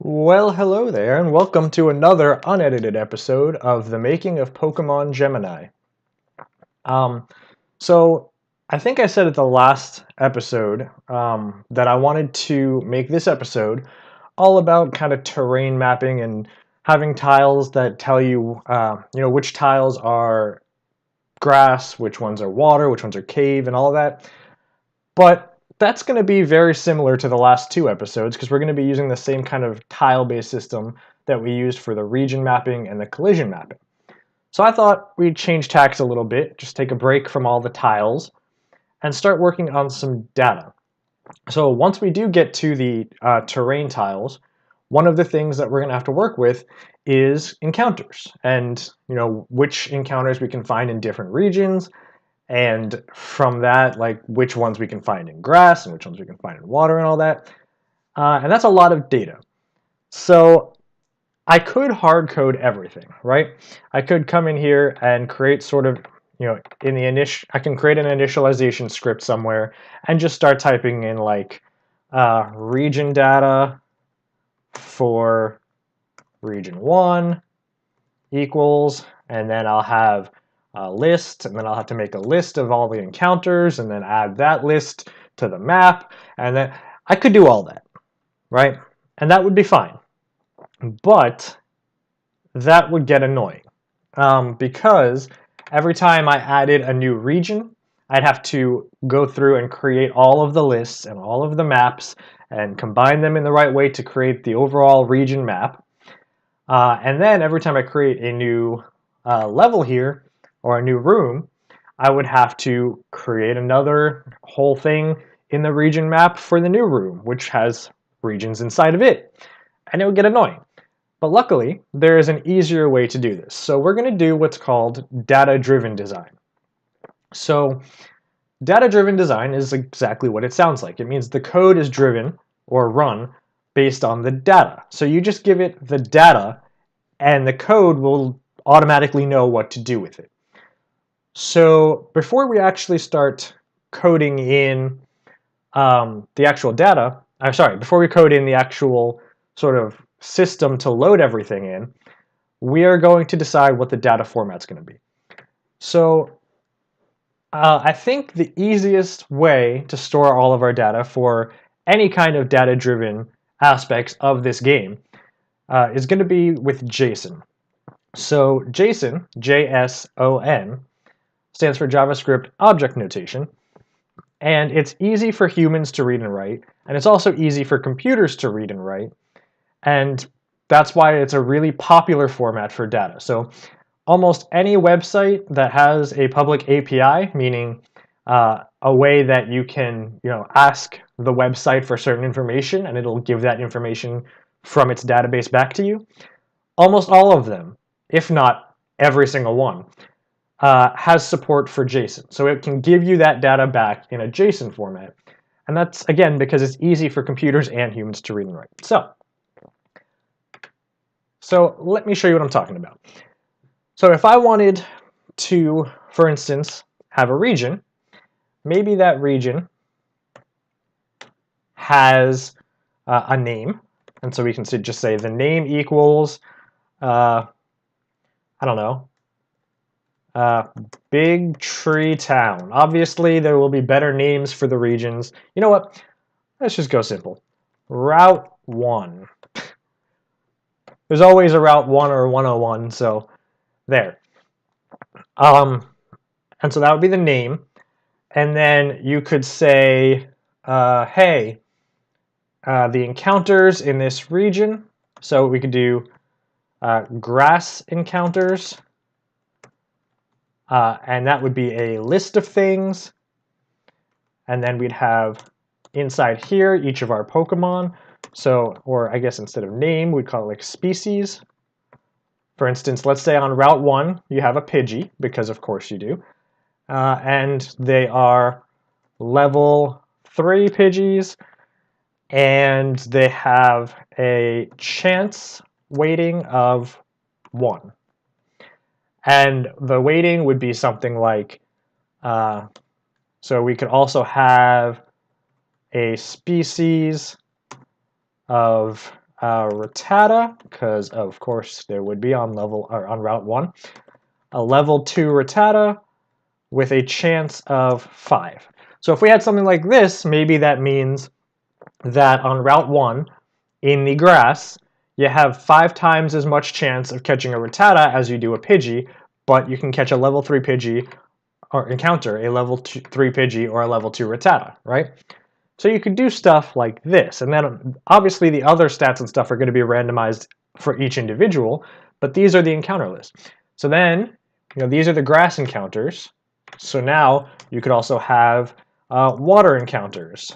Well, hello there, and welcome to another unedited episode of The Making of Pokemon Gemini. Um, so, I think I said at the last episode that I wanted to make this episode all about kind of terrain mapping and having tiles that tell you, which tiles are grass, which ones are water, which ones are cave, and all of that. But that's going to be very similar to the last two episodes because we're going to be using the same kind of tile-based system that we used for the region mapping and the collision mapping. So I thought we'd change tacks a little bit, just take a break from all the tiles, and start working on some data. So once we do get to the terrain tiles, one of the things that we're going to have to work with is encounters, and which encounters we can find in different regions, and from that, like which ones we can find in grass and which ones we can find in water and all that. And that's a lot of data. So I could hard code everything, right? I could come in here and create sort of, I can create an initialization script somewhere and just start typing in like region data for region 1 equals, and then I'll have a list, and then I'll have to make a list of all the encounters and then add that list to the map, and then I could do all that, right? And that would be fine. But that would get annoying because every time I added a new region, I'd have to go through and create all of the lists and all of the maps and combine them in the right way to create the overall region map. And then every time I create a new level here or a new room, I would have to create another whole thing in the region map for the new room, which has regions inside of it. And it would get annoying. But luckily, there is an easier way to do this. So we're going to do what's called data-driven design. So data-driven design is exactly what it sounds like. It means the code is driven or run based on the data. So you just give it the data and the code will automatically know what to do with it. So before we actually start coding in the actual data, before we code in the actual sort of system to load everything in, we are going to decide what the data format's going to be. So I think the easiest way to store all of our data for any kind of data-driven aspects of this game is going to be with JSON. So JSON, J-S-O-N, stands for JavaScript Object Notation, and it's easy for humans to read and write, and it's also easy for computers to read and write, and that's why it's a really popular format for data. So almost any website that has a public API, meaning a way that you can ask the website for certain information and it'll give that information from its database back to you, almost all of them, if not every single one, has support for JSON. So it can give you that data back in a JSON format. And that's, again, because it's easy for computers and humans to read and write. So let me show you what I'm talking about. So if I wanted to, for instance, have a region, maybe that region has a name. And so we can just say the name equals, I don't know, Big Tree Town. Obviously, there will be better names for the regions. You know what? Let's just go simple. Route 1. There's always a Route 1 or 101, so there. And so that would be the name. And then you could say, hey, the encounters in this region. So we could do grass encounters. And that would be a list of things. And then we'd have inside here each of our Pokemon. So, or I guess instead of name, we'd call it like species. For instance, let's say on Route 1, you have a Pidgey, because of course you do. And they are level 3 Pidgeys, and they have a chance weighting of 1. And the weighting would be something like, so we could also have a species of Rattata, because of course there would be on Route 1. A level 2 Rattata with a chance of 5. So if we had something like this, maybe that means that on Route 1 in the grass, you have 5 times as much chance of catching a Rattata as you do a Pidgey, but you can catch a level 3 Pidgey or encounter a level 3 Pidgey or a level 2 Rattata, right? So you could do stuff like this, and then obviously the other stats and stuff are going to be randomized for each individual, but these are the encounter lists. So then, these are the grass encounters. So now you could also have water encounters.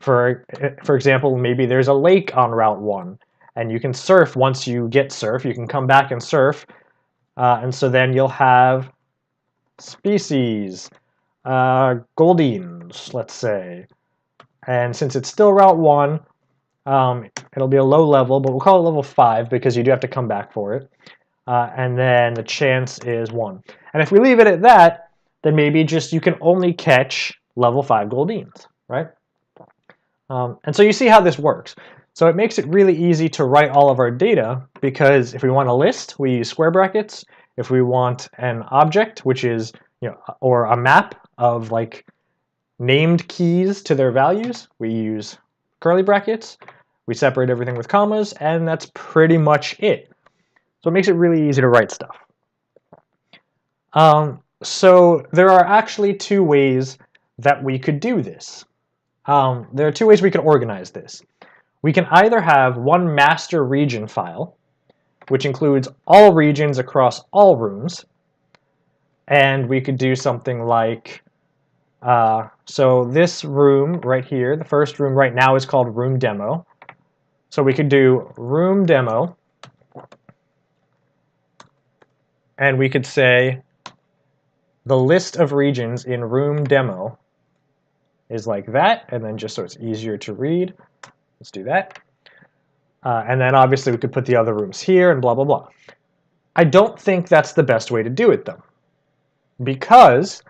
For example, maybe there's a lake on Route 1, and you can surf. Once you get surf, you can come back and surf, and so then you'll have species, Goldines, let's say. And since it's still Route 1, it'll be a low level, but we'll call it level 5 because you do have to come back for it. And then the chance is 1. And if we leave it at that, then maybe just you can only catch level 5 Goldines, right? And so you see how this works. So it makes it really easy to write all of our data because if we want a list, we use square brackets. If we want an object, which is, or a map of like named keys to their values, we use curly brackets. We separate everything with commas, and that's pretty much it. So it makes it really easy to write stuff. So there are actually 2 ways that we could do this. There are 2 ways we could organize this. We can either have one master region file, which includes all regions across all rooms, and we could do something like, so this room right here, the first room right now is called room demo. So we could do room demo, and we could say the list of regions in room demo is like that, and then just so it's easier to read, let's do that. And then obviously we could put the other rooms here and blah, blah, blah. I don't think that's the best way to do it though, because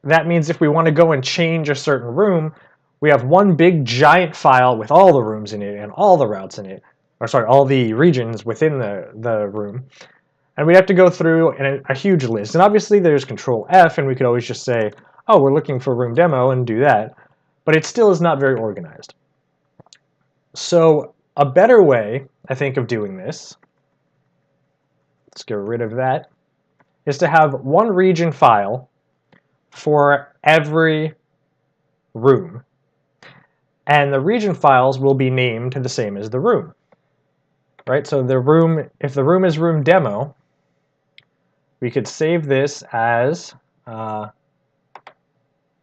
that means if we want to go and change a certain room, we have one big giant file with all the rooms in it and all the routes in it, or sorry, all the regions within the room. And we'd have to go through a huge list. And obviously there's Control F, and we could always just say, oh, we're looking for room demo and do that. But it still is not very organized. So a better way, I think, of doing this, let's get rid of that, is to have one region file for every room. And the region files will be named the same as the room. Right? So the room, if the room is room demo, we could save this as,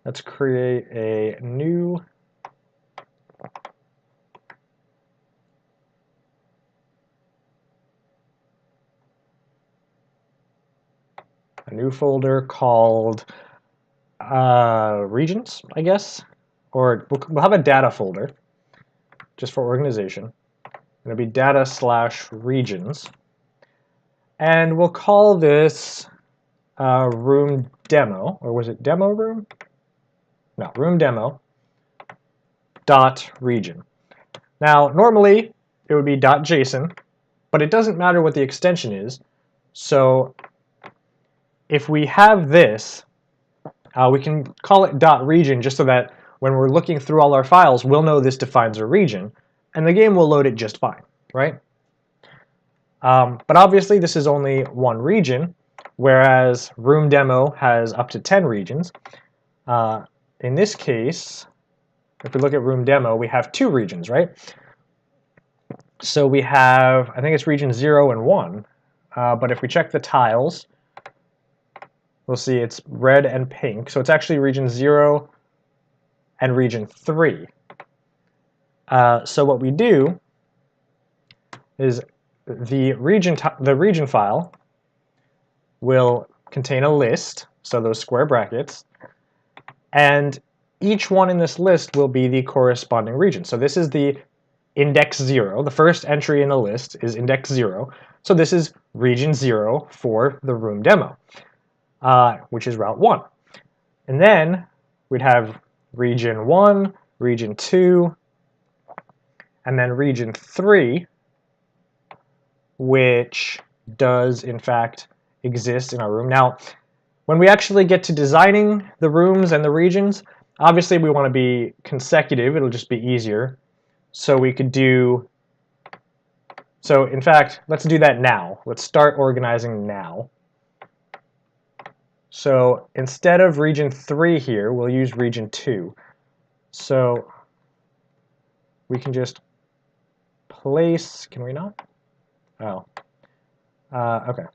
let's create a new folder called regions, I guess, or we'll have a data folder just for organization. It'll be data/regions, and we'll call this room demo, or was it demo room? No, room demo dot region. Now normally it would be .json, but it doesn't matter what the extension is. So if we have this, we can call it .region just so that when we're looking through all our files, we'll know this defines a region, and the game will load it just fine, right? But obviously this is only one region, whereas room demo has up to 10 regions. In this case, if we look at room demo, we have 2 regions, right? So we have, I think it's region 0 and 1, but if we check the tiles, we'll see it's red and pink, so it's actually region 0 and region 3. So what we do is the region file will contain a list, so those square brackets, and each one in this list will be the corresponding region. So this is the index 0. The first entry in the list is index 0. So this is region 0 for the room demo, which is route 1. And then we'd have region 1, region 2, and then region 3, which does in fact exist in our room. Now, when we actually get to designing the rooms and the regions, obviously we want to be consecutive. It'll just be easier. So we could do, so in fact, let's do that now. Let's start organizing now. So instead of region 3 here, we'll use region 2. So we can just place, can we not? Oh, okay.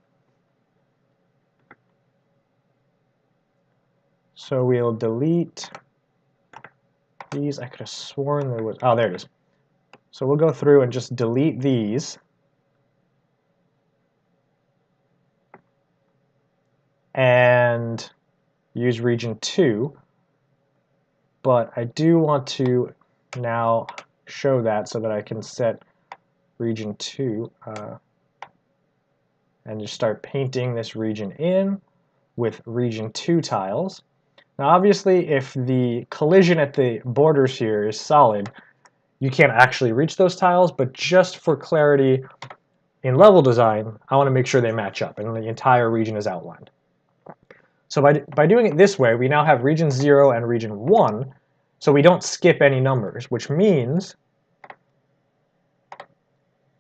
So we'll delete these. I could have sworn there was, oh, there it is. So we'll go through and just delete these. And use region 2. But I do want to now show that so that I can set region 2 and just start painting this region in with region 2 tiles. Now obviously if the collision at the borders here is solid, you can't actually reach those tiles, but just for clarity in level design, I want to make sure they match up and the entire region is outlined. So by doing it this way, we now have region 0 and region 1, so we don't skip any numbers, which means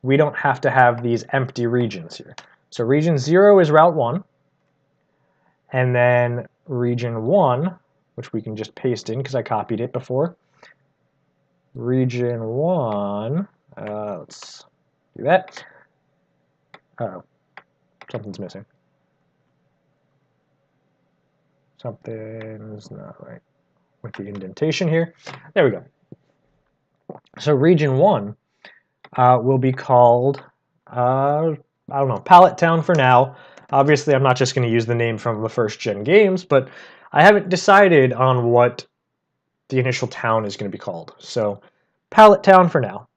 we don't have to have these empty regions here. So region 0 is route 1, and then region 1, which we can just paste in because I copied it before. Region 1, let's do that. Uh-oh, something's missing. Something's not right with the indentation here. There we go. So region 1 will be called, I don't know, Pallet Town for now. Obviously, I'm not just going to use the name from the first gen games, but I haven't decided on what the initial town is going to be called. So Pallet Town for now.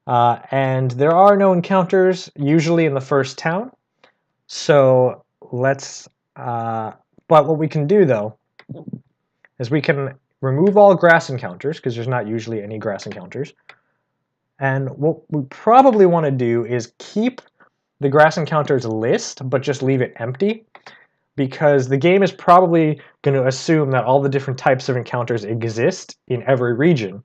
And there are no encounters usually in the first town. So let's, but what we can do though, is we can remove all grass encounters, because there's not usually any grass encounters. And what we probably want to do is keep the grass encounters list, but just leave it empty, because the game is probably going to assume that all the different types of encounters exist in every region.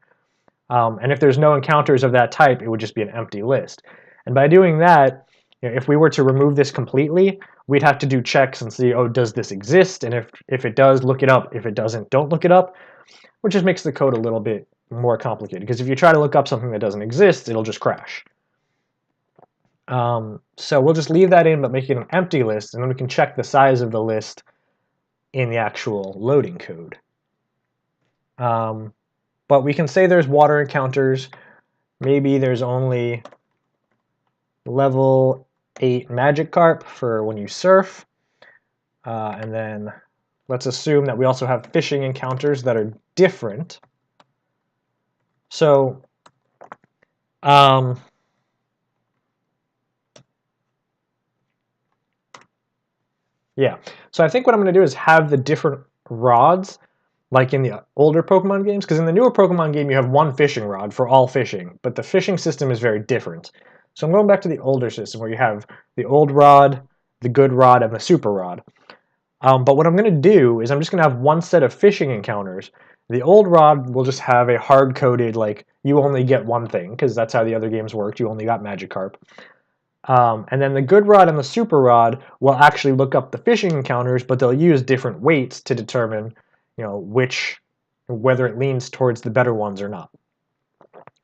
And if there's no encounters of that type, it would just be an empty list. And by doing that, you know, if we were to remove this completely, we'd have to do checks and see, oh, does this exist? And if it does, look it up. If it doesn't, don't look it up, which just makes the code a little bit more complicated. Because if you try to look up something that doesn't exist, it'll just crash. So we'll just leave that in, but make it an empty list, and then we can check the size of the list in the actual loading code. But we can say there's water encounters. Maybe there's only level 8 magic carp for when you surf. And then let's assume that we also have fishing encounters that are different. So yeah, so I think what I'm going to do is have the different rods like in the older Pokemon games, because in the newer Pokemon game you have one fishing rod for all fishing, but the fishing system is very different. So I'm going back to the older system where you have the old rod, the good rod, and the super rod. But what I'm going to do is I'm just going to have one set of fishing encounters. The old rod will just have a hard-coded, like, you only get one thing, because that's how the other games worked. You only got Magikarp. And then the good rod and the super rod will actually look up the fishing encounters, but they'll use different weights to determine, you know, whether it leans towards the better ones or not.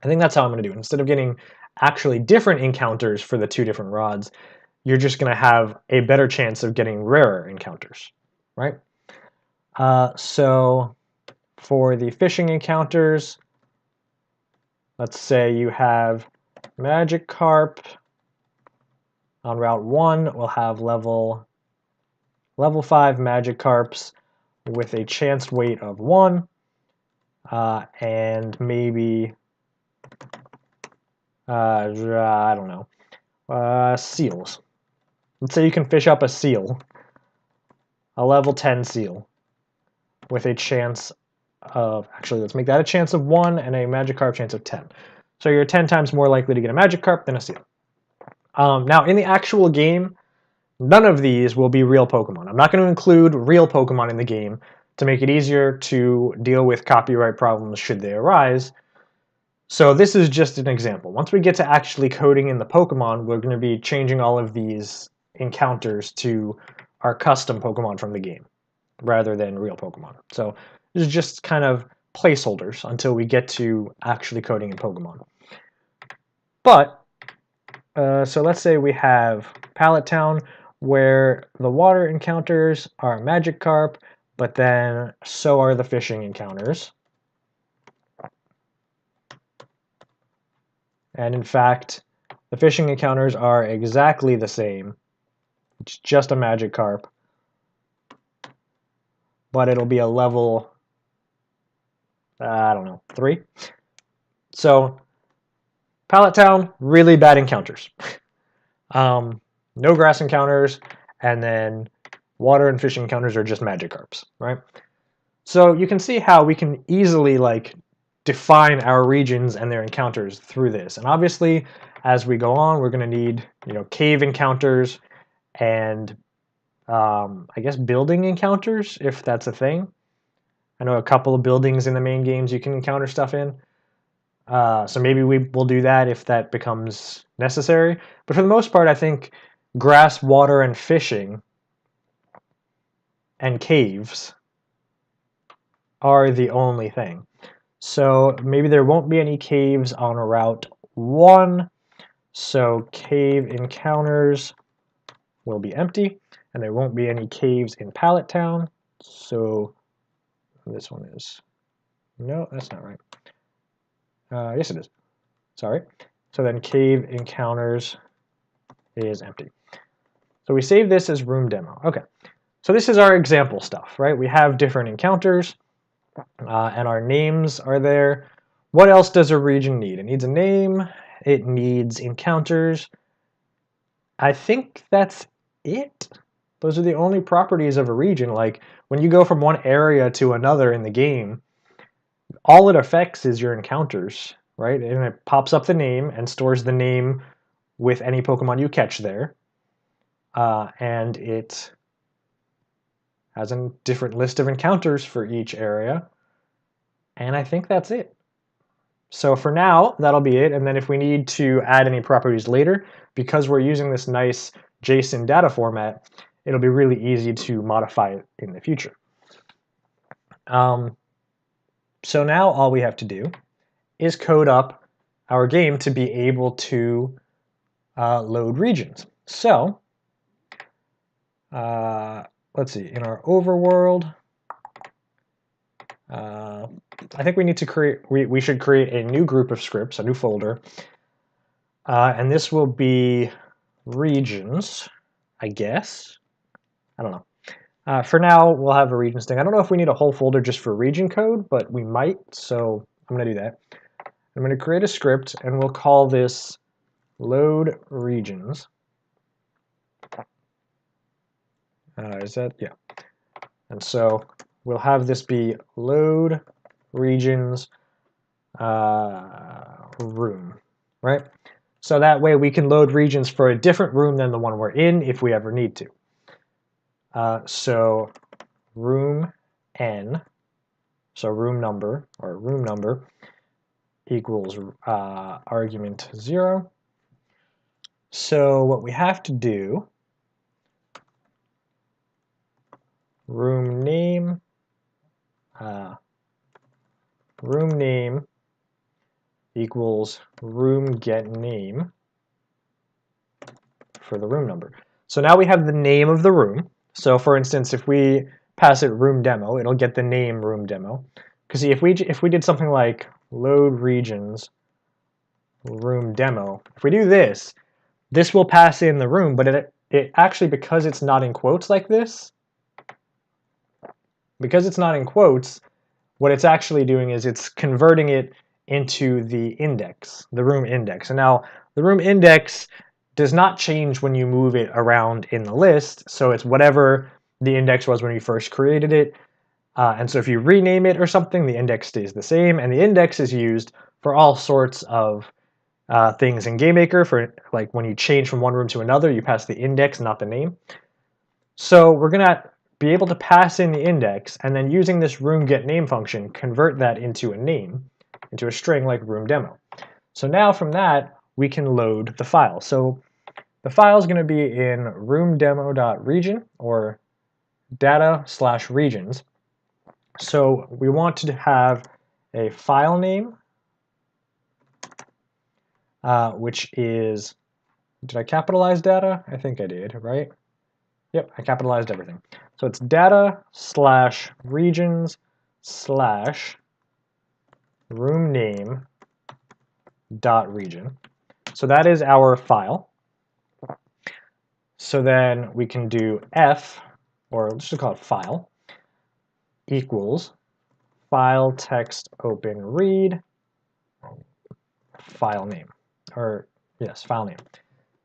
I think that's how I'm going to do it. Instead of getting actually different encounters for the two different rods, you're just going to have a better chance of getting rarer encounters, right? So for the fishing encounters, let's say you have Magikarp. On Route 1, we'll have level 5 Magikarps with a chance weight of 1, and maybe, I don't know, seals. Let's say you can fish up a seal, a level 10 seal, with a chance of, actually let's make that a chance of 1 and a Magikarp chance of 10. So you're 10 times more likely to get a magic carp than a seal. Now, in the actual game, none of these will be real Pokemon. I'm not going to include real Pokemon in the game to make it easier to deal with copyright problems should they arise. So this is just an example. Once we get to actually coding in the Pokemon, we're going to be changing all of these encounters to our custom Pokemon from the game, rather than real Pokemon. So this is just kind of placeholders until we get to actually coding in Pokemon. But, so let's say we have Pallet Town, where the water encounters are Magikarp, but then so are the fishing encounters. And in fact, the fishing encounters are exactly the same. It's just a Magikarp, but it'll be a level, I don't know, 3. So, Pallet Town, really bad encounters. No grass encounters, and then water and fishing encounters are just Magikarps, right? So you can see how we can easily define our regions and their encounters through this. And obviously, as we go on, we're going to need cave encounters and I guess building encounters, if that's a thing. I know a couple of buildings in the main games you can encounter stuff in. So maybe we'll do that if that becomes necessary. But for the most part, I think grass, water, and fishing and caves are the only thing. So maybe there won't be any caves on Route 1. So cave encounters will be empty. And there won't be any caves in Pallet Town. So this one is... No, that's not right. Yes, it is. Sorry. So then cave encounters is empty. So we save this as room demo. Okay. So this is our example stuff, right? We have different encounters, and our names are there. What else does a region need? It needs a name. It needs encounters. I think that's it. Those are the only properties of a region. Like when you go from one area to another in the game, all it affects is your encounters, right? And it pops up the name and stores the name with any Pokemon you catch there. And it has a different list of encounters for each area. And I think that's it. So for now, that'll be it. And then if we need to add any properties later, because we're using this nice JSON data format, it'll be really easy to modify it in the future. So now all we have to do is code up our game to be able to load regions. So let's see, in our overworld, I think we need to create, we should create a new group of scripts, a new folder, and this will be regions, I guess. I don't know. For now, we'll have a regions thing. I don't know if we need a whole folder just for region code, but we might, so I'm going to do that. I'm going to create a script, and we'll call this load regions. Is that? Yeah. And so we'll have this be load regions room, right? So that way we can load regions for a different room than the one we're in if we ever need to. So room n, so room number equals argument 0. So what we have to do, room name equals room get name for the room number. So now we have the name of the room. So for instance, if we pass it room demo, it'll get the name room demo. Because see, if we did something like load regions room demo, if we do this, this will pass in the room, but it actually, because it's not in quotes like this, what it's actually doing is it's converting it into the index, the room index. And now the room index does not change when you move it around in the list, so it's whatever the index was when you first created it. And so if you rename it or something, the index stays the same, and the index is used for all sorts of things in GameMaker. For like when you change from one room to another, you pass the index, not the name. So we're gonna be able to pass in the index, and then using this room get name function, convert that into a name, into a string like room demo. So now from that, we can load the file. So the file is going to be in roomdemo.region or data/regions. So we want to have a file name, which is, did I capitalize data? I think I did, right? Yep, I capitalized everything. So it's data/regions/room_name.region. So that is our file. So then we can do f, or let's just call it file, equals file text open read file name, or yes, file name.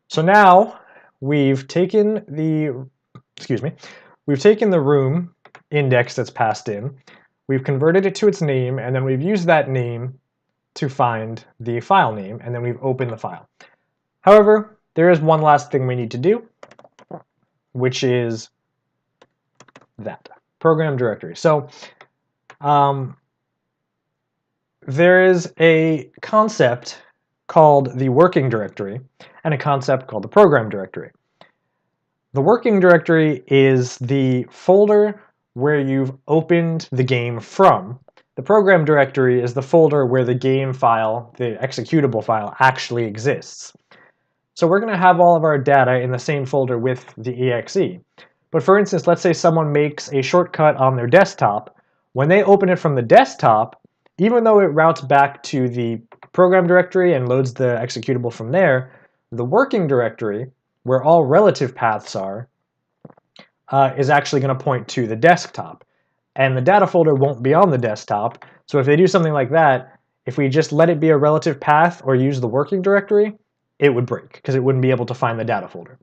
So now we've taken the, we've taken the room index that's passed in, we've converted it to its name, and then we've used that name to find the file name, and then we've opened the file. However, there is one last thing we need to do, which is that program directory. So there is a concept called the working directory and a concept called the program directory. The working directory is the folder where you've opened the game from. The program directory is the folder where the game file, the executable file, actually exists. So we're going to have all of our data in the same folder with the exe. But for instance, let's say someone makes a shortcut on their desktop. When they open it from the desktop, even though it routes back to the program directory and loads the executable from there, the working directory, where all relative paths are, is actually going to point to the desktop. And the data folder won't be on the desktop. So if they do something like that, if we just let it be a relative path or use the working directory, it would break because it wouldn't be able to find the data folder.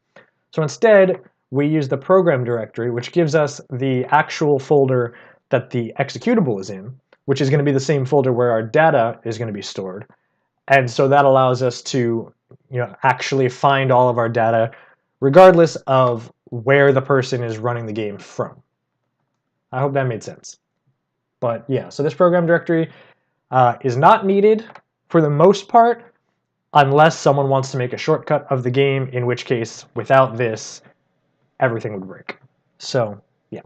So instead, we use the program directory, which gives us the actual folder that the executable is in, which is going to be the same folder where our data is going to be stored. And so that allows us to, actually find all of our data regardless of where the person is running the game from. I hope that made sense. But yeah, so this program directory is not needed for the most part unless someone wants to make a shortcut of the game, in which case, without this, everything would break. So yeah.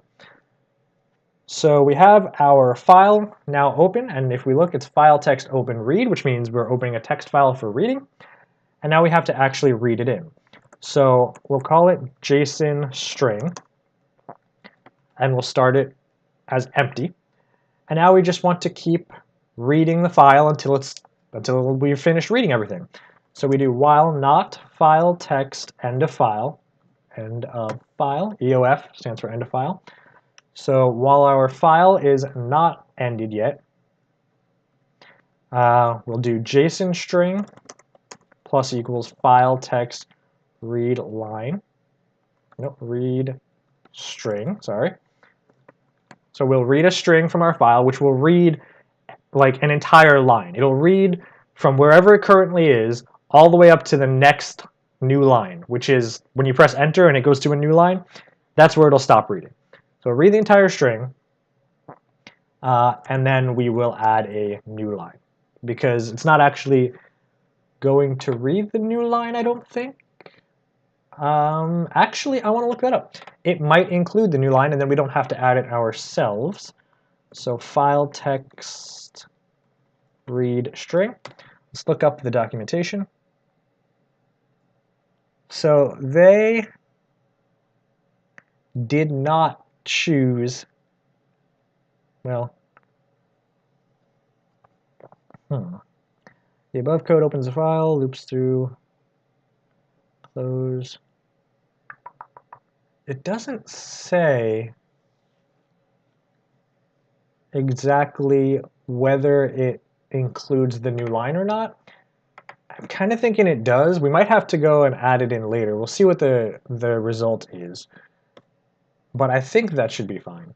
So we have our file now open, and if we look, it's file text open read, which means we're opening a text file for reading. And now we have to actually read it in. So we'll call it JSON string, and we'll start it as empty. And now we just want to keep reading the file until we've finished reading everything. So we do while not file text end of file, EOF stands for end of file. So while our file is not ended yet, we'll do JSON string plus equals file text read line. Read string, sorry. So we'll read a string from our file, which will read like an entire line. It'll read from wherever it currently is all the way up to the next new line, which is when you press enter and it goes to a new line, that's where it'll stop reading. So read the entire string, and then we will add a new line, because it's not actually going to read the new line, I don't think. Actually, I want to look that up. It might include the new line, and then we don't have to add it ourselves. So file text read string. Let's look up the documentation. So they did not choose, well, the above code opens a file, loops through, close. It doesn't say exactly whether it includes the new line or not. I'm kind of thinking it does. We might have to go and add it in later. We'll see what the result is. But I think that should be fine.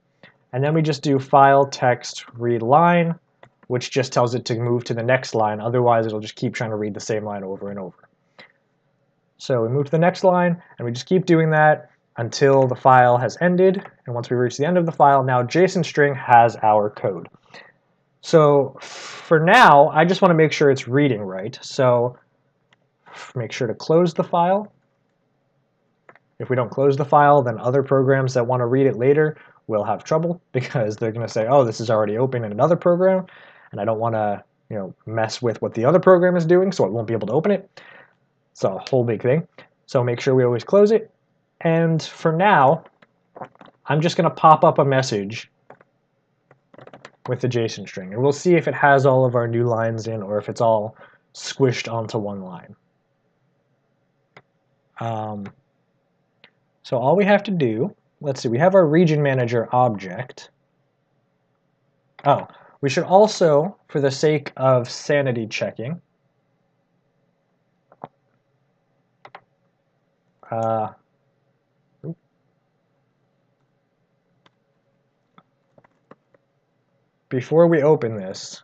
And then we just do file text read line, which just tells it to move to the next line. Otherwise, it'll just keep trying to read the same line over and over. So we move to the next line, and we just keep doing that until the file has ended. And once we reach the end of the file, now JSON string has our code. So for now, I just want to make sure it's reading right. So make sure to close the file. If we don't close the file, then other programs that want to read it later will have trouble because they're going to say, oh, this is already open in another program, and I don't want to mess with what the other program is doing, so it won't be able to open it. It's a whole big thing. So make sure we always close it. And for now, I'm just going to pop up a message with the JSON string. And we'll see if it has all of our new lines in or if it's all squished onto one line. So all we have to do, let's see, we have our region manager object. Oh, we should also, for the sake of sanity checking, before we open this,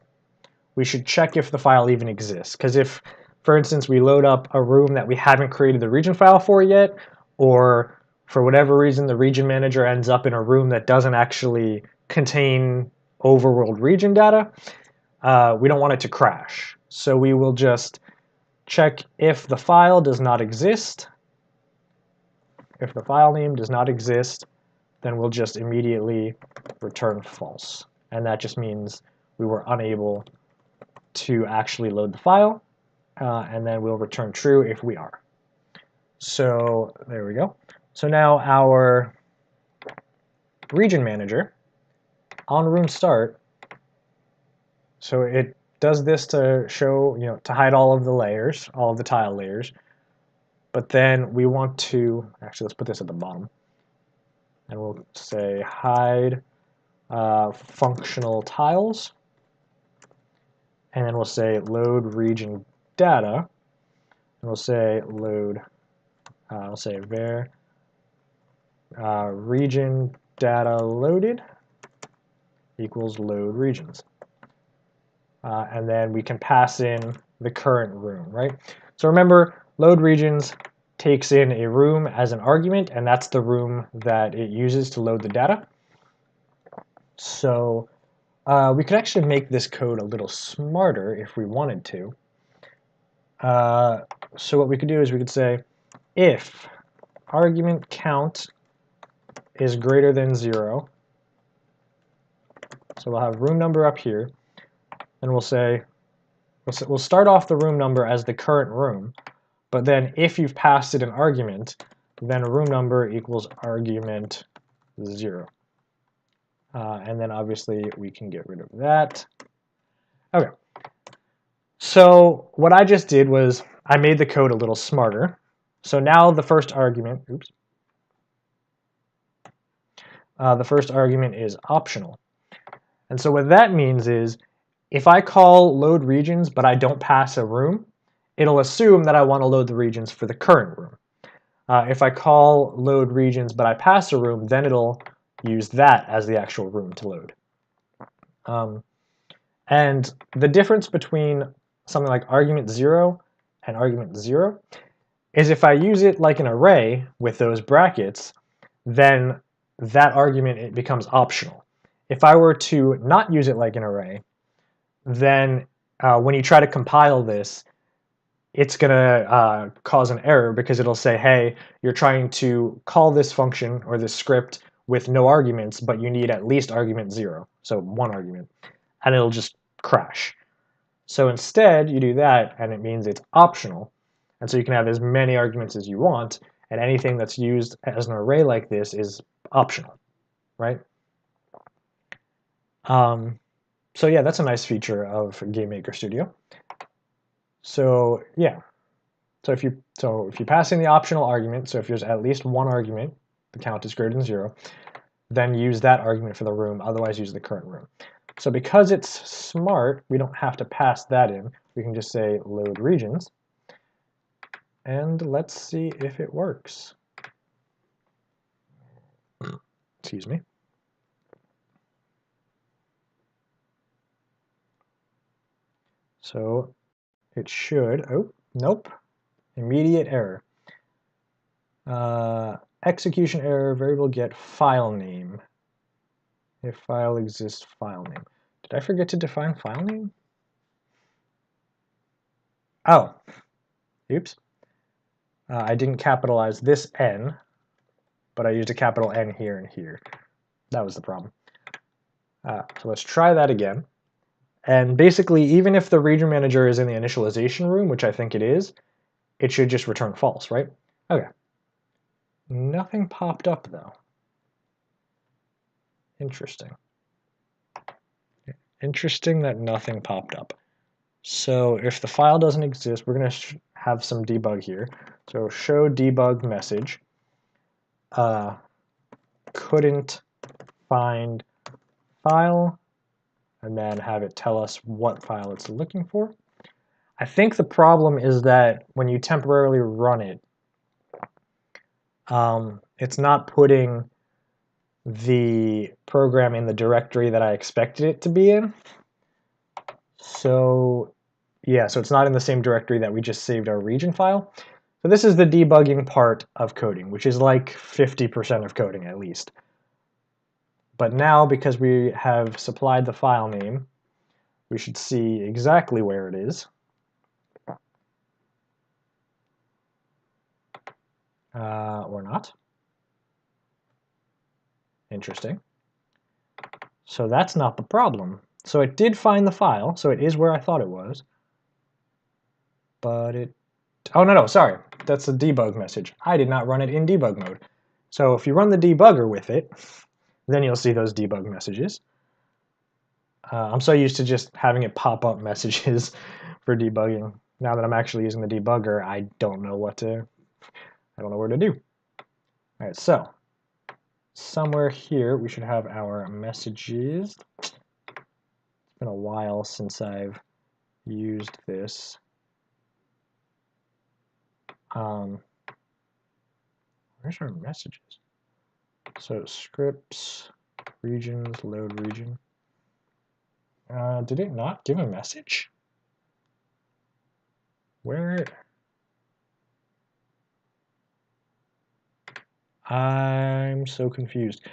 we should check if the file even exists. Because if, for instance, we load up a room that we haven't created the region file for yet, or for whatever reason the region manager ends up in a room that doesn't actually contain overworld region data, we don't want it to crash. So we will just check if the file does not exist. If the file name does not exist, then we'll just immediately return false. And that just means we were unable to actually load the file, and then we'll return true if we are. So there we go. So now our region manager on room start, so it does this to show, to hide all of the layers, all of the tile layers. But then we want to, actually let's put this at the bottom, and we'll say hide functional tiles. And then we'll say load region data, and we'll say load, I'll say var region data loaded equals load regions. And then we can pass in the current room, right? So remember, load regions takes in a room as an argument, and that's the room that it uses to load the data. So we could actually make this code a little smarter if we wanted to. So what we could do is we could say if argument count is greater than 0, so we'll have room number up here, and we'll say, we'll start off the room number as the current room, but then if you've passed it an argument, then room number equals argument 0. And then obviously we can get rid of that. Okay. So what I just did was I made the code a little smarter. So now the first argument, the first argument is optional. And so what that means is if I call load regions but I don't pass a room, it'll assume that I want to load the regions for the current room. If I call load regions but I pass a room, then it'll use that as the actual room to load. And the difference between something like argument 0 and argument 0 is if I use it like an array with those brackets, then that argument, it becomes optional. If I were to not use it like an array, then when you try to compile this, it's going to cause an error because it'll say, hey, you're trying to call this function or this script with no arguments, but you need at least argument 0, so one argument, and it'll just crash. So instead, you do that, and it means it's optional, and so you can have as many arguments as you want, and anything that's used as an array like this is optional, right? So yeah, that's a nice feature of GameMaker Studio. So yeah, so if you pass in the optional argument, so if there's at least one argument, the count is greater than 0, then use that argument for the room, otherwise use the current room. So because it's smart, we don't have to pass that in. We can just say load regions, and let's see if it works. Excuse me. So it should, oh, nope, immediate error. Execution error, variable get file name. If file exists, file name. Did I forget to define file name? Oh, oops. I didn't capitalize this N, but I used a capital N here and here. That was the problem. So let's try that again. And basically, even if the region manager is in the initialization room, which I think it is, it should just return false, right? Okay. Nothing popped up, though. Interesting. Interesting that nothing popped up. So if the file doesn't exist, we're going to have some debug here. So show debug message. Couldn't find file, and then have it tell us what file it's looking for. I think the problem is that when you temporarily run it, it's not putting the program in the directory that I expected it to be in. So yeah, so it's not in the same directory that we just saved our region file. So this is the debugging part of coding, which is like 50% of coding at least. But now, because we have supplied the file name, we should see exactly where it is. Or not. Interesting. So that's not the problem. So it did find the file, so it is where I thought it was. But it... Oh, no, sorry. That's a debug message. I did not run it in debug mode. So if you run the debugger with it, then you'll see those debug messages. I'm so used to just having it pop up messages for debugging. Now that I'm actually using the debugger, I don't know where to do. All right, so somewhere here we should have our messages. It's been a while since I've used this. Where's our messages? So scripts, regions, load region. Did it not give a message? Where? I'm so confused.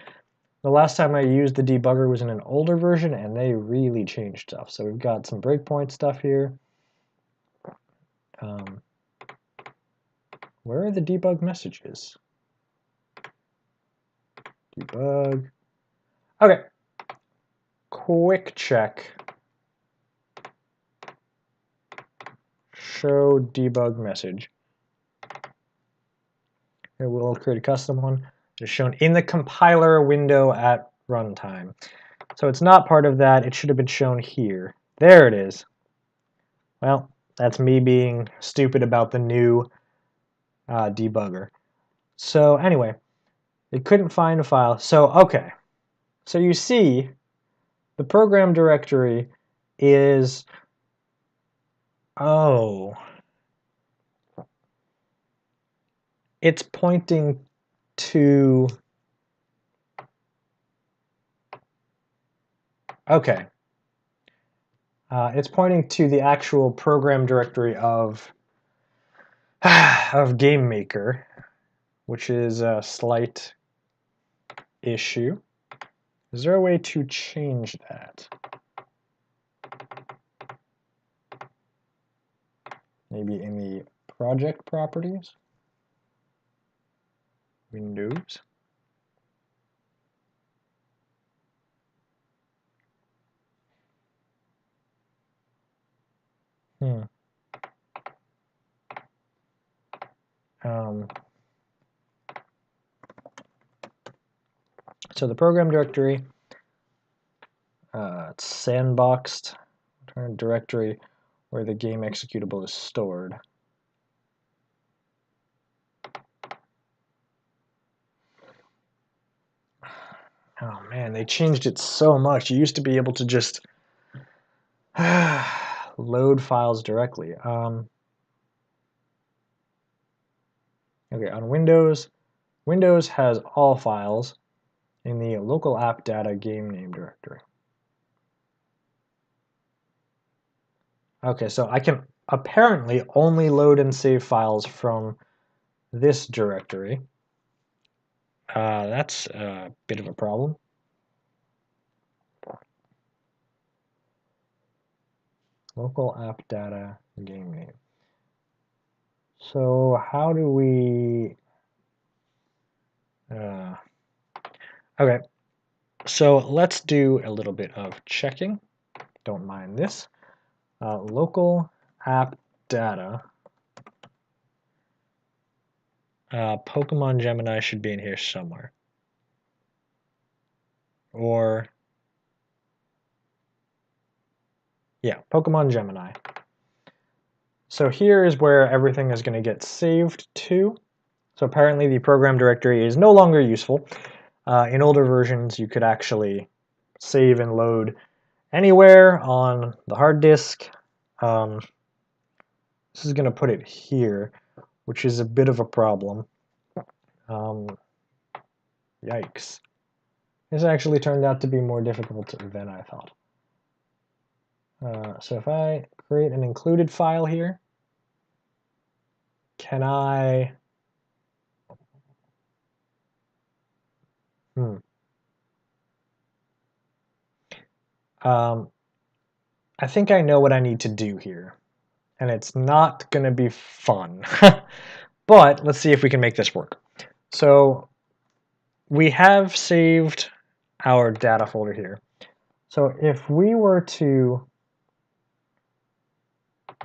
The last time I used the debugger was in an older version, and they really changed stuff. So we've got some breakpoint stuff here. Where are the debug messages? Debug. Okay. Quick check. Show debug message. Here we'll create a custom one. It's shown in the compiler window at runtime. So it's not part of that. It should have been shown here. There it is. Well, that's me being stupid about the new debugger. So anyway, it couldn't find a file. So okay. So you see, the program directory is... Oh. It's pointing to... Okay. It's pointing to the actual program directory of GameMaker, which is a slight issue. Is there a way to change that? Maybe in the project properties? Windows. So the program directory, it's sandboxed directory where the game executable is stored. Oh man, they changed it so much. You used to be able to just load files directly. Okay, on Windows, Windows has all files in the local app data game name directory. Okay, so I can apparently only load and save files from this directory. That's a bit of a problem. Local app data game name. So how do we... okay, so let's do a little bit of checking. Don't mind this. Local app data. Pokemon Gemini should be in here somewhere. Or, yeah, Pokemon Gemini. So here is where everything is going to get saved to. So apparently the program directory is no longer useful. In older versions, you could actually save and load anywhere on the hard disk. This is going to put it here, which is a bit of a problem. Yikes. This actually turned out to be more difficult than I thought. So if I create an included file here, can I... I think I know what I need to do here, and it's not going to be fun. But let's see if we can make this work. So we have saved our data folder here. So if we were to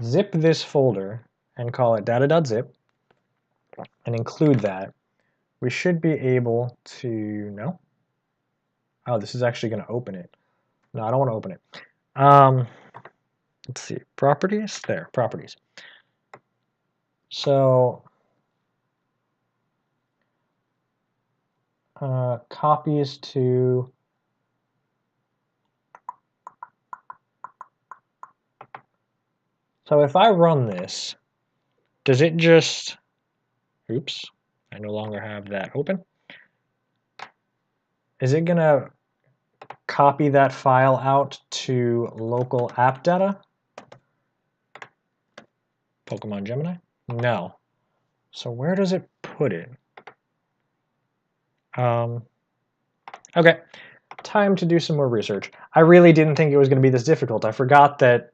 zip this folder and call it data.zip and include that, we should be able to... no? Oh, this is actually going to open it. No, I don't want to open it. Let's see, properties, there, properties. So copies to... So if I run this, does it just... oops, I no longer have that open. Is it going to copy that file out to local app data? Pokemon Gemini? No. So where does it put it? Okay, time to do some more research. I really didn't think it was going to be this difficult. I forgot that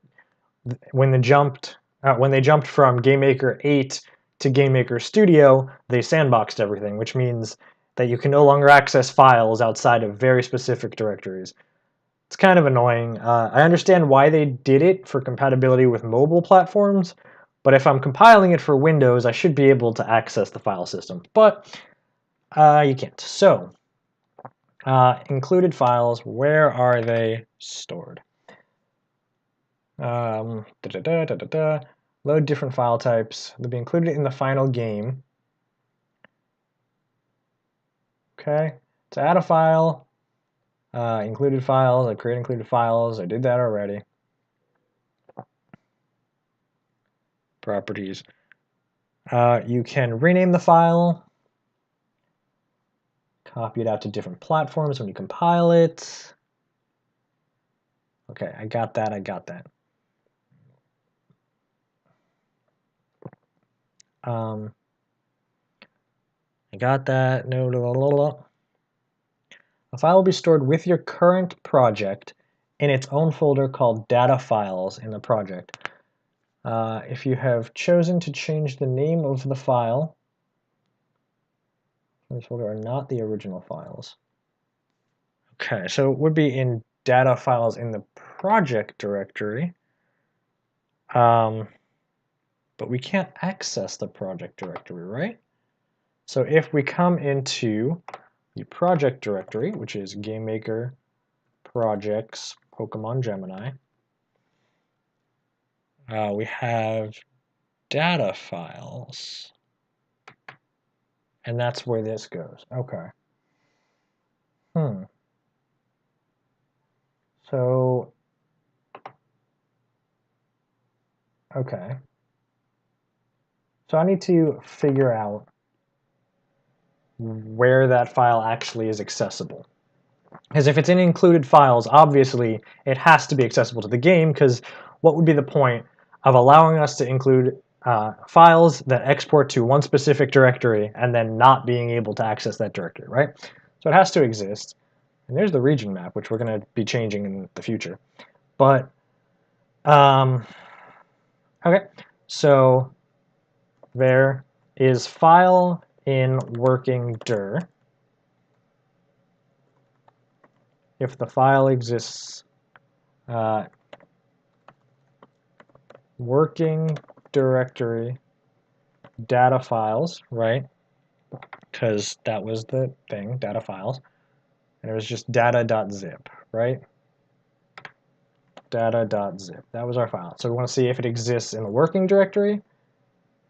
when they jumped from GameMaker 8 to GameMaker Studio, they sandboxed everything, which means that you can no longer access files outside of very specific directories. It's kind of annoying. I understand why they did it for compatibility with mobile platforms, but if I'm compiling it for Windows, I should be able to access the file system, but you can't. So, included files, where are they stored? Load different file types. They'll be included in the final game. Okay, to add a file, included files, I create included files, I did that already. Properties. You can rename the file, copy it out to different platforms when you compile it. Okay, I got that, I got that. I got that. No, blah, blah, blah. A file will be stored with your current project in its own folder called data files in the project. If you have chosen to change the name of the file, this folder are not the original files. Okay, so it would be in data files in the project directory. But we can't access the project directory, right? So if we come into the project directory, which is GameMaker Projects Pokemon Gemini, we have data files, and that's where this goes. Okay. So, okay. So I need to figure out where that file actually is accessible. Because if it's in included files, obviously it has to be accessible to the game, because what would be the point of allowing us to include files that export to one specific directory and then not being able to access that directory, right? So it has to exist. And there's the region map, which we're going to be changing in the future. But, okay, so there is file in working dir. If the file exists, working directory data files, right? Because that was the thing, data files. And it was just data.zip, right? Data.zip. That was our file. So we want to see if it exists in the working directory.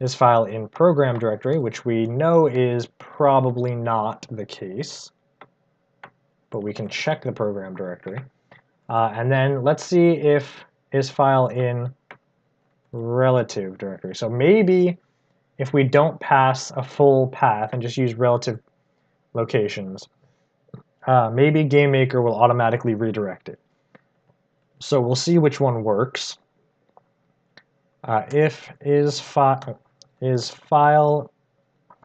This file in program directory, which we know is probably not the case, but we can check the program directory. And then let's see if is file in relative directory. So maybe if we don't pass a full path and just use relative locations, maybe GameMaker will automatically redirect it. So we'll see which one works. If is file,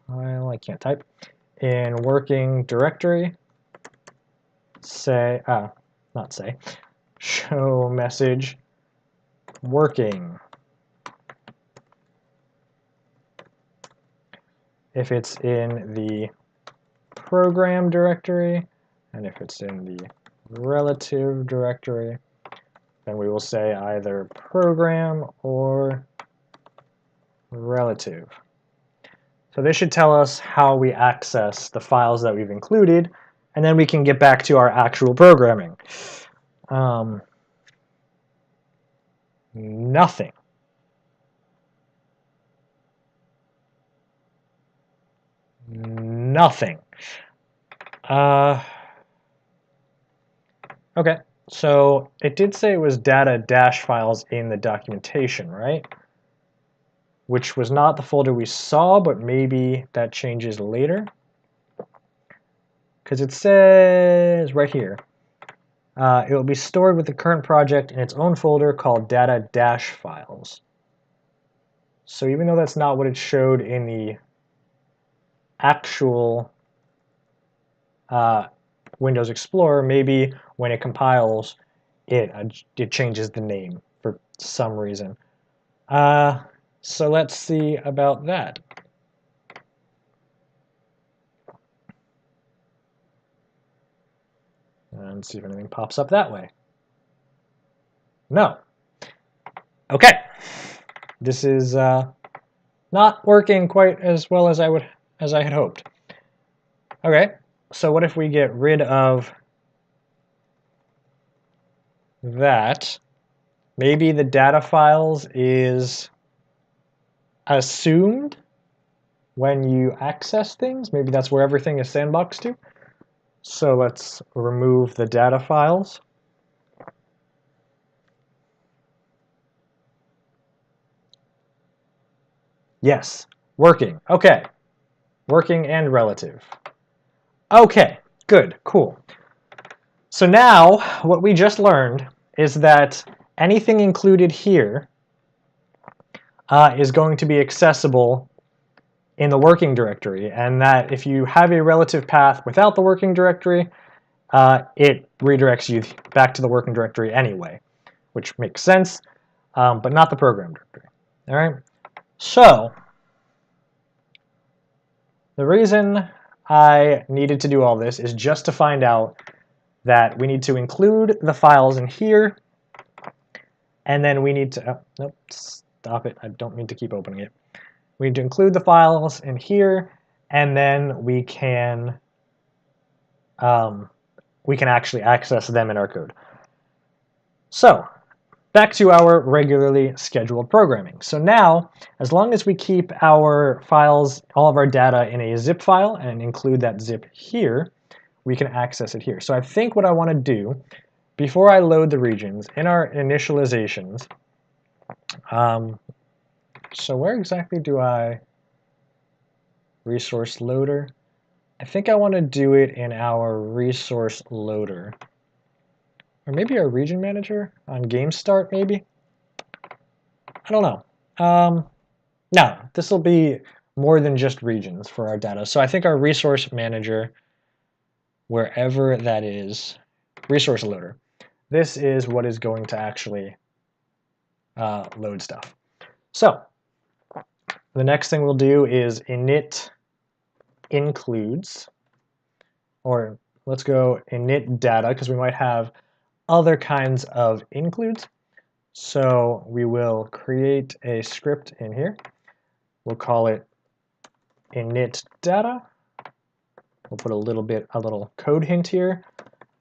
I can't type, in working directory, say, not say, show message working. If it's in the program directory, and if it's in the relative directory, then we will say either program or relative. So this should tell us how we access the files that we've included, and then we can get back to our actual programming. Nothing. Nothing. Okay, so it did say it was data dash files in the documentation, right? Which was not the folder we saw, but maybe that changes later. Because it says right here, it will be stored with the current project in its own folder called data dash files. So even though that's not what it showed in the actual Windows Explorer, maybe when it compiles, it changes the name for some reason. So let's see about that. And see if anything pops up that way. No. Okay. This is not working quite as well as I had hoped. Okay. So what if we get rid of that? Maybe the data files is assumed when you access things. Maybe that's where everything is sandboxed to. So let's remove the data files. Yes, working. Okay. Working and relative. Okay, good, cool. So now what we just learned is that anything included here is going to be accessible in the working directory, and that if you have a relative path without the working directory, it redirects you back to the working directory anyway, which makes sense, but not the program directory. All right. So the reason I needed to do all this is just to find out that we need to include the files in here, and then we need to, oh, nope, stop it, I don't mean to keep opening it. We need to include the files in here, and then we can actually access them in our code. So back to our regularly scheduled programming. So now, as long as we keep our files, all of our data in a zip file and include that zip here, we can access it here. So I think what I want to do, before I load the regions, in our initializations, so where exactly do I resource loader? I think I want to do it in our resource loader. Or maybe our region manager on game start, maybe? I don't know. No, this will be more than just regions for our data. So I think our resource manager, wherever that is, resource loader, this is what is going to actually load stuff. So the next thing we'll do is init includes, or let's go init data, because we might have other kinds of includes. So we will create a script in here. We'll call it init data. We'll put a little code hint here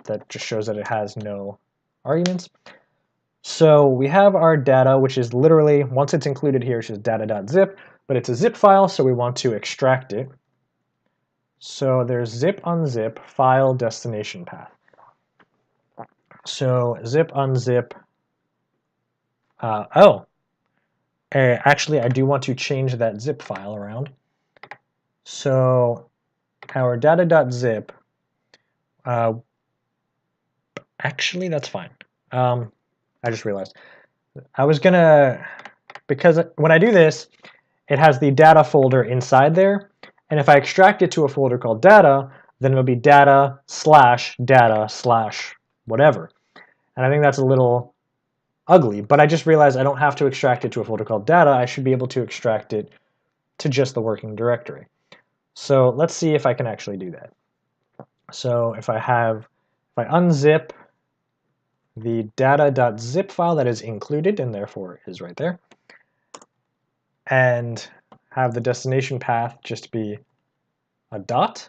that just shows that it has no arguments. So we have our data, which is literally, once it's included here, it's just data.zip, but it's a zip file, so we want to extract it. So there's zip unzip file destination path. So zip unzip. Actually, I do want to change that zip file around. So our data.zip, actually, that's fine. I just realized. I was gonna, because when I do this, it has the data folder inside there. And if I extract it to a folder called data, then it'll be data slash whatever. And I think that's a little ugly, but I just realized I don't have to extract it to a folder called data. I should be able to extract it to just the working directory. So let's see if I can actually do that. So if I unzip the data.zip file that is included and therefore is right there, and have the destination path just be a dot,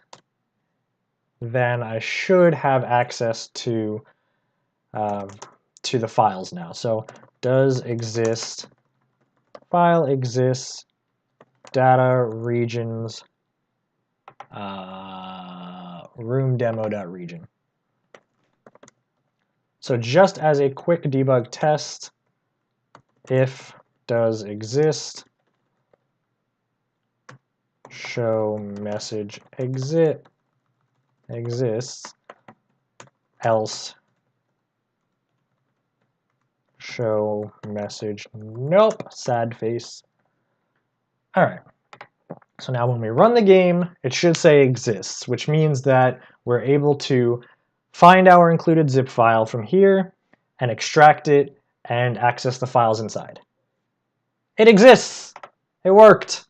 then I should have access to the files now. So does exist file exists data regions room demo.region. So just as a quick debug test, if does exist show message exists, else show message nope, sad face. All right. So now when we run the game, it should say exists, which means that we're able to find our included zip file from here and extract it and access the files inside. It exists. It worked.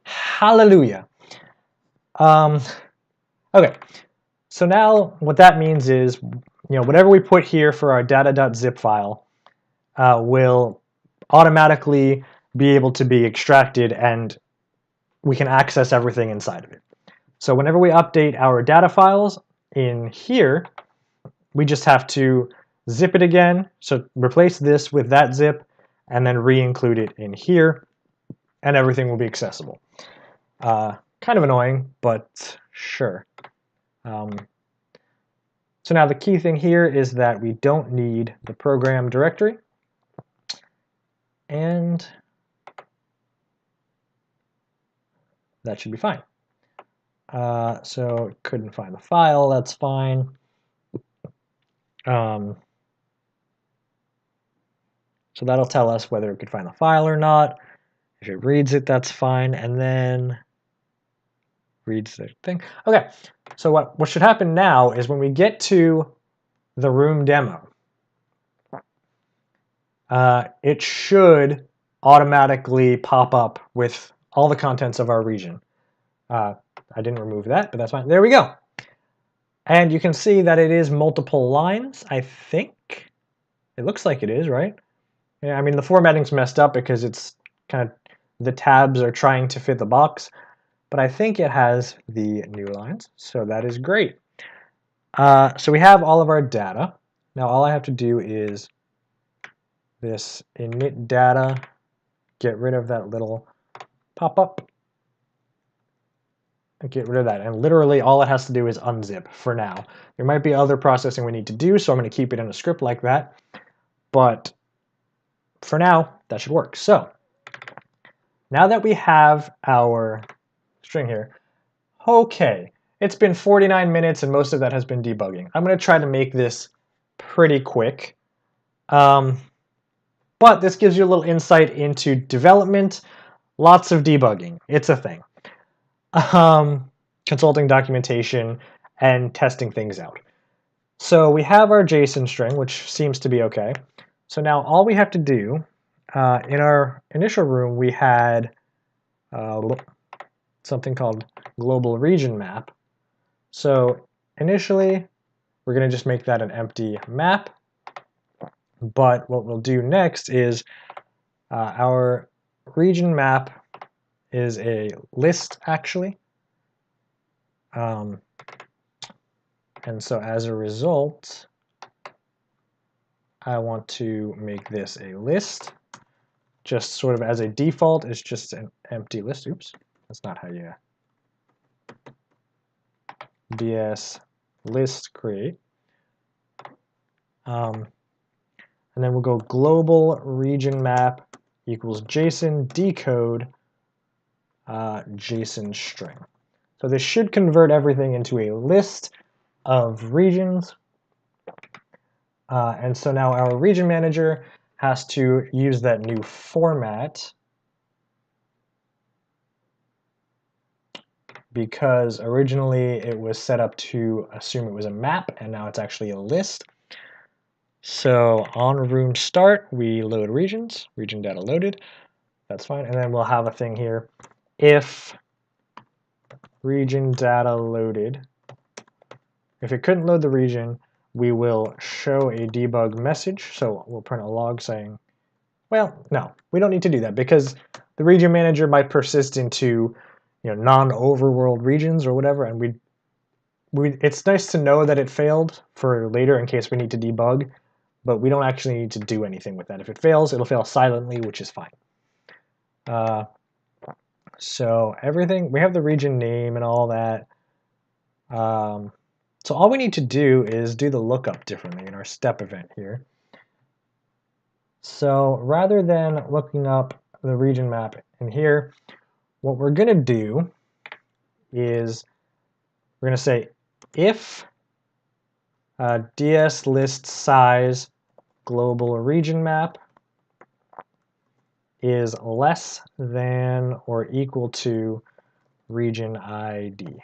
Hallelujah. Okay. So now what that means is, whatever we put here for our data.zip file will automatically be able to be extracted and we can access everything inside of it. So whenever we update our data files in here, we just have to zip it again. So replace this with that zip and then re-include it in here and everything will be accessible. Kind of annoying, but sure. So now the key thing here is that we don't need the program directory. And that should be fine. So couldn't find the file, that's fine. So that'll tell us whether it could find the file or not. If it reads it, that's fine. And then reads the thing. Okay, so what should happen now is when we get to the room demo, it should automatically pop up with all the contents of our region. I didn't remove that, but that's fine. There we go. And you can see that it is multiple lines, I think. It looks like it is, right? Yeah, I mean, the formatting's messed up because it's kind of, the tabs are trying to fit the box, but I think it has the new lines, so that is great. So we have all of our data. Now all I have to do is this init data, get rid of that little pop-up, and get rid of that. And literally all it has to do is unzip for now. There might be other processing we need to do, so I'm going to keep it in a script like that. But for now, that should work. So now that we have our string here, okay, it's been 49 minutes and most of that has been debugging. I'm going to try to make this pretty quick. But this gives you a little insight into development, lots of debugging. It's a thing. Consulting documentation and testing things out. So we have our JSON string, which seems to be okay. So now all we have to do, in our initial room, we had something called global region map. So initially, we're going to just make that an empty map. But what we'll do next is our region map is a list, actually. And so as a result, I want to make this a list. Just sort of as a default, it's just an empty list. Oops, that's not how you ds list create. And then we'll go global region map equals JSON decode JSON string. So this should convert everything into a list of regions. And so now our region manager has to use that new format because originally it was set up to assume it was a map, and now it's actually a list. So on room start, we load regions, region data loaded. That's fine. And then we'll have a thing here. If region data loaded, if it couldn't load the region, we will show a debug message. So we'll print a log saying, well, no, we don't need to do that because the region manager might persist into non-overworld regions or whatever, and it's nice to know that it failed for later in case we need to debug, but we don't actually need to do anything with that. If it fails, it'll fail silently, which is fine. So everything, we have the region name and all that. So all we need to do is do the lookup differently in our step event here. So rather than looking up the region map in here, what we're going to do is we're going to say if ds list size global region map is less than or equal to region ID.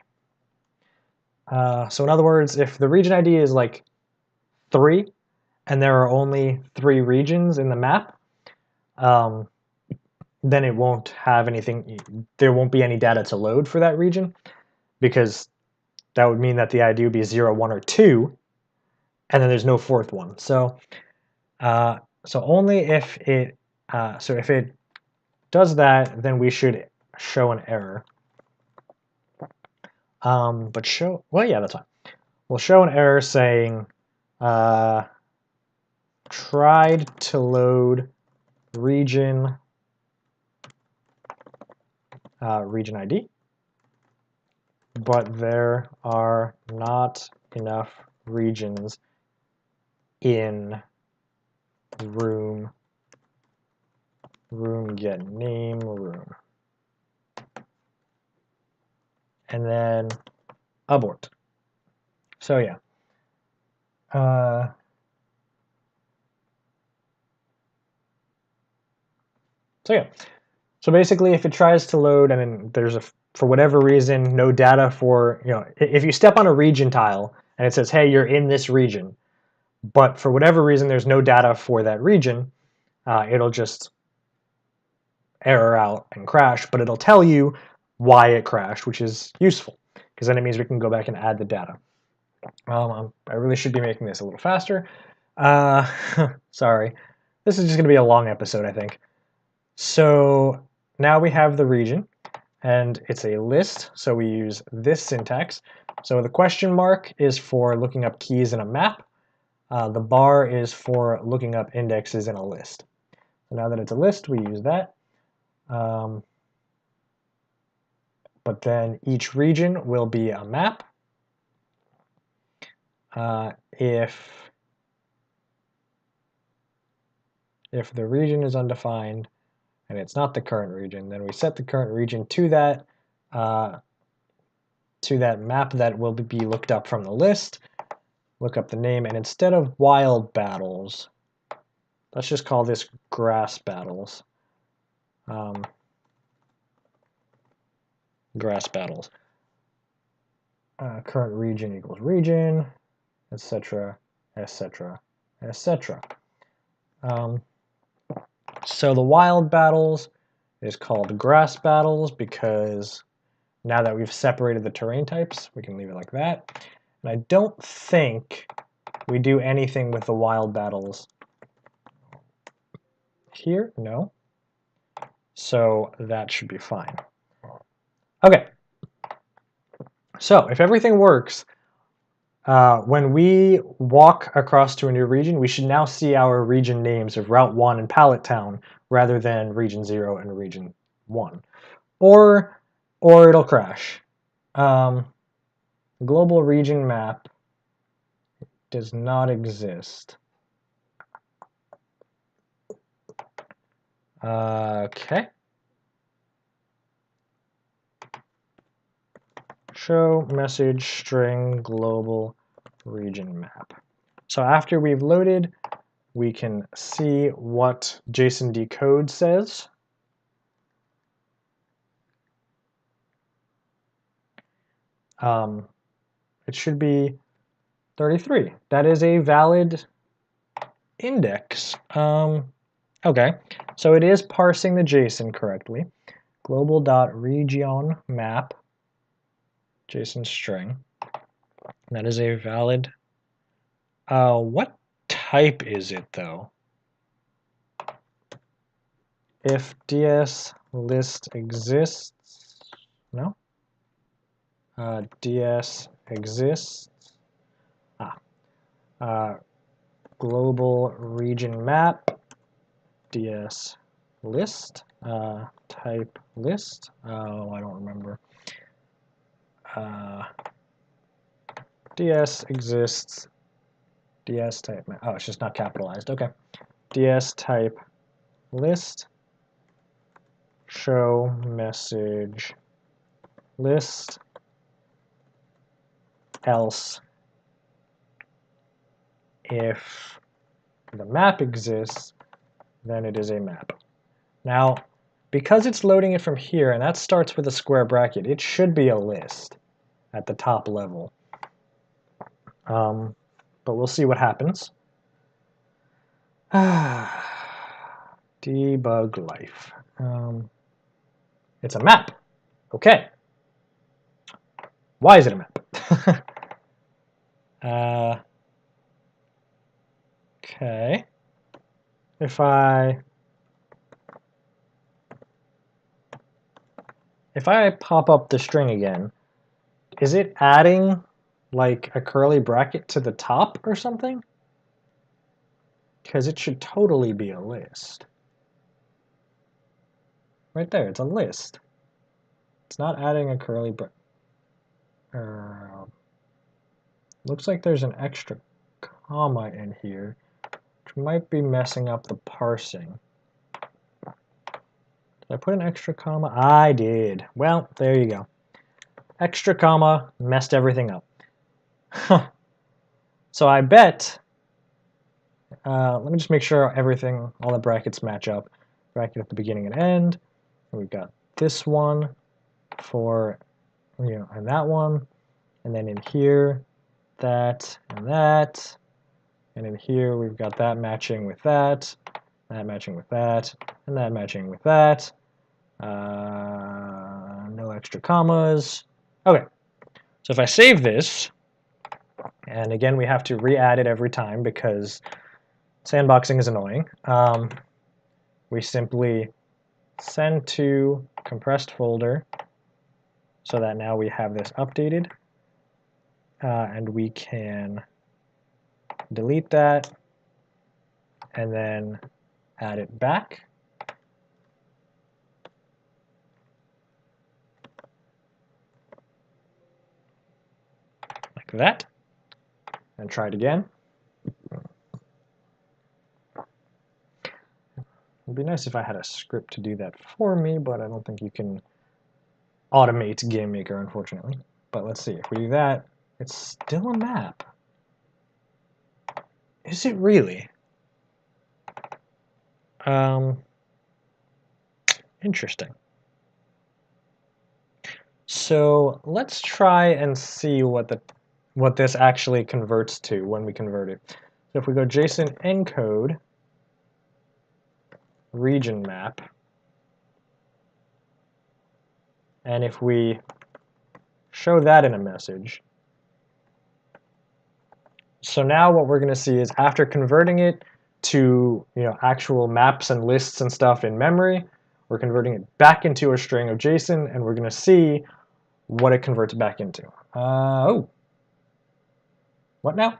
So in other words, if the region ID is like 3 and there are only 3 regions in the map, then it won't have anything, there won't be any data to load for that region, because that would mean that the ID would be 0, 1, or 2, and then there's no 4th one. So only if it if it does that, then we should show an error. But show, well, yeah, that's fine. We'll show an error saying tried to load region region ID, but there are not enough regions in room get name room. And then abort. So yeah. So basically, if it tries to load and then there's for whatever reason no data for, if you step on a region tile and it says, hey, you're in this region, but for whatever reason there's no data for that region, it'll just error out and crash, but it'll tell you why it crashed, which is useful because then it means we can go back and add the data. I really should be making this a little faster. Sorry. This is just going to be a long episode, I think. So now we have the region, and it's a list, so we use this syntax. So the question mark is for looking up keys in a map. The bar is for looking up indexes in a list. So now that it's a list, we use that. But then each region will be a map. If the region is undefined and it's not the current region, then we set the current region to that map that will be looked up from the list, look up the name, and instead of wild battles, let's just call this grass battles. Grass battles. Current region equals region, etc., etc., etc. So the wild battles is called grass battles because now that we've separated the terrain types, we can leave it like that. And I don't think we do anything with the wild battles here. No. So that should be fine. Okay. So if everything works, when we walk across to a new region, we should now see our region names of Route 1 and Pallet Town rather than Region 0 and Region 1. Or it'll crash. Global region map does not exist. Okay. Show message string global region map. So after we've loaded, we can see what JSON decode says. It should be 33. That is a valid index. Okay, so it is parsing the JSON correctly. Global.region map JSON string. That is a valid. What type is it though? If ds list exists, no? ds exists. Global region map ds list type list. Oh, I don't remember. ds exists. ds type. Oh, it's just not capitalized. Okay. ds type list. Show message list. Else if the map exists, then it is a map. Now, because it's loading it from here, and that starts with a square bracket, it should be a list at the top level. But we'll see what happens. Debug life. It's a map. Okay. Why is it a map? Okay. If I pop up the string again, is it adding like a curly bracket to the top or something? Because it should totally be a list. Right there, it's a list. It's not adding a curly bracket. Looks like there's an extra comma in here, which might be messing up the parsing. Did I put an extra comma? I did. Well, there you go. Extra comma messed everything up. So I bet, let me just make sure everything, all the brackets match up. Bracket at the beginning and end. And we've got this one for, and that one. And then in here, that and that. And in here, we've got that matching with that matching with that, and that matching with that. No extra commas. Okay, so if I save this, and again, we have to re-add it every time because sandboxing is annoying. We simply send to compressed folder so that now we have this updated. And we can delete that and then add it back. Like that. And try it again. It'd be nice if I had a script to do that for me, but I don't think you can automate GameMaker, unfortunately. But let's see, if we do that, it's still a map. Is it really? Interesting. So let's try and see what this actually converts to when we convert it. So if we go JSON encode region map, and if we show that in a message, so now what we're going to see is after converting it to actual maps and lists and stuff in memory, we're converting it back into a string of JSON, and we're going to see what it converts back into. Oh, what now?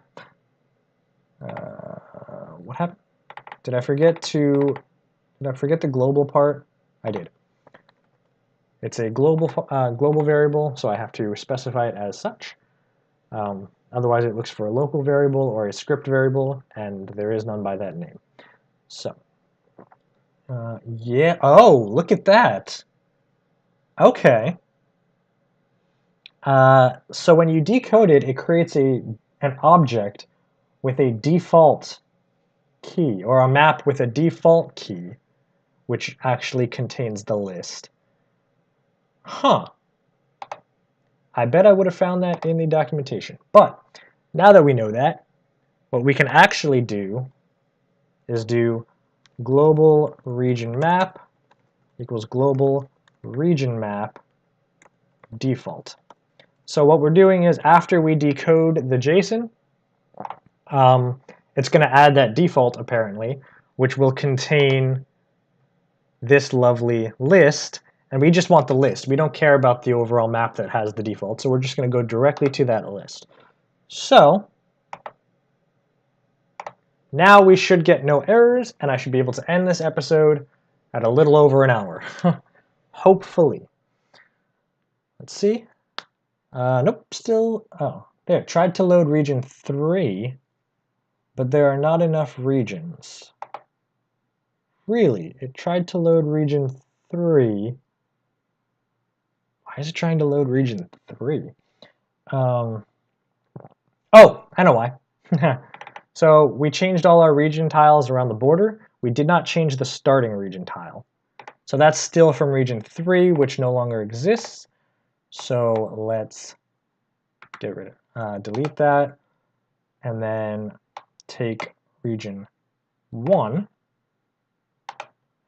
What happened? Did I forget the global part? I did. It's a global variable, so I have to specify it as such. Otherwise, it looks for a local variable or a script variable, and there is none by that name. So, yeah. Oh, look at that. Okay. So when you decode it, it creates an object with a default key, or a map with a default key, which actually contains the list. Huh. I bet I would have found that in the documentation. But now that we know that, what we can actually do is do global region map equals global region map default. So what we're doing is after we decode the JSON, it's going to add that default apparently, which will contain this lovely list, and we just want the list. We don't care about the overall map that has the default, so we're just going to go directly to that list. So now we should get no errors, and I should be able to end this episode at a little over an hour. Hopefully. Let's see. Nope, still, oh, there, tried to load region 3, but there are not enough regions. Really, it tried to load region 3. Why is it trying to load region 3? Oh, I know why. So we changed all our region tiles around the border. We did not change the starting region tile. So that's still from region 3, which no longer exists. So let's get rid of delete that, and then take region 1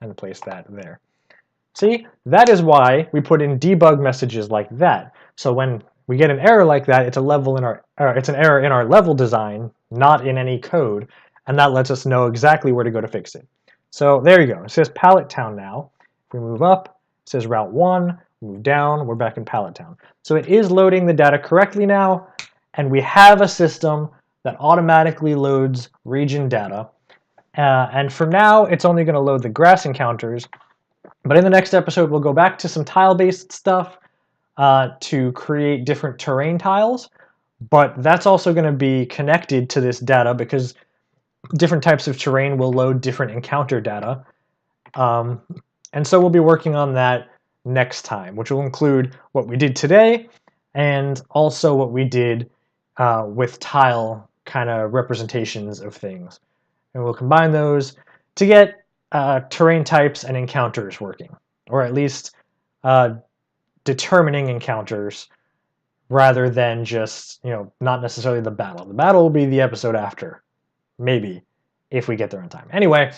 and place that there. See, that is why we put in debug messages like that. So when we get an error like that, it's it's an error in our level design, not in any code, and that lets us know exactly where to go to fix it. So there you go. It says Pallet Town now. If we move up, it says Route 1. Move down, we're back in Pallet Town. So it is loading the data correctly now, and we have a system that automatically loads region data. And for now, it's only going to load the grass encounters. But in the next episode, we'll go back to some tile-based stuff to create different terrain tiles. But that's also going to be connected to this data because different types of terrain will load different encounter data. And so we'll be working on that next time, which will include what we did today and also what we did with tile kind of representations of things. And we'll combine those to get terrain types and encounters working, or at least determining encounters rather than just, not necessarily the battle. The battle will be the episode after, maybe, if we get there in time. Anyway,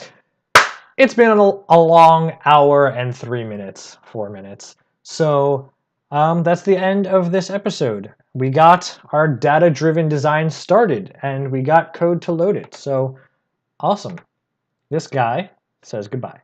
it's been a long hour and 4 minutes. So that's the end of this episode. We got our data-driven design started, and we got code to load it. So awesome. This guy says goodbye.